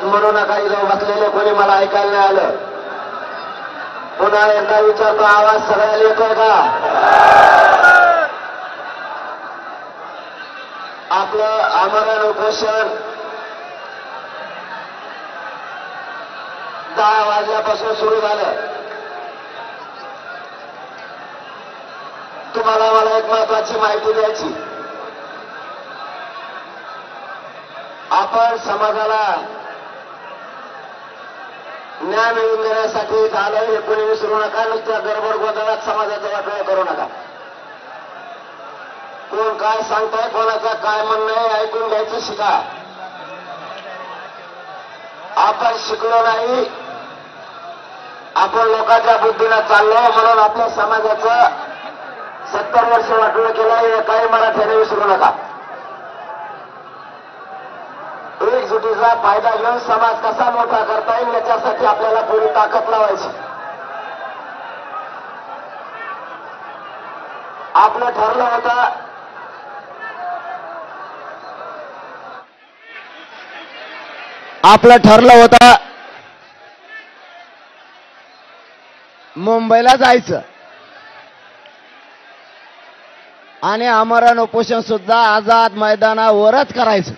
आवाज म्हणू नका. इथं बसलेले कोणी मला ऐकायला नाही आलं. पुन्हा एकदा विचारतो, आवाज सगळ्याला येतोय का? आपलं आमरण उपोषण 10 वाजल्यापासून सुरू झालं. तुम्हाला मला एक महत्वाची माहिती द्यायची. आपण समाजाला न्याय मिळवून देण्यासाठी झालं हे कोणी विसरू नका. नुसत्या गडबड गोंधळात समाजाचं वाटोळं करू नका. कोण काय सांगताय, कोणाचं काय म्हणणं आहे, ऐकून घ्यायचं शिका. आपण शिकलो नाही, आपण लोकांच्या बुद्धीनं चाललो म्हणून आपल्या समाजाचं 70 वर्ष वाटोळं केलं हे काही मराठ्याने विसरू नका. एकजुटीचा फायदा घेऊन समाज कसा मोठा करता येईल याच्यासाठी आपल्याला पुरी ताकद लावायची. आपलं ठरलं होतं मुंबईला जायचं आणि आमरण उपोषण सुद्धा आझाद मैदानावरच करायचं.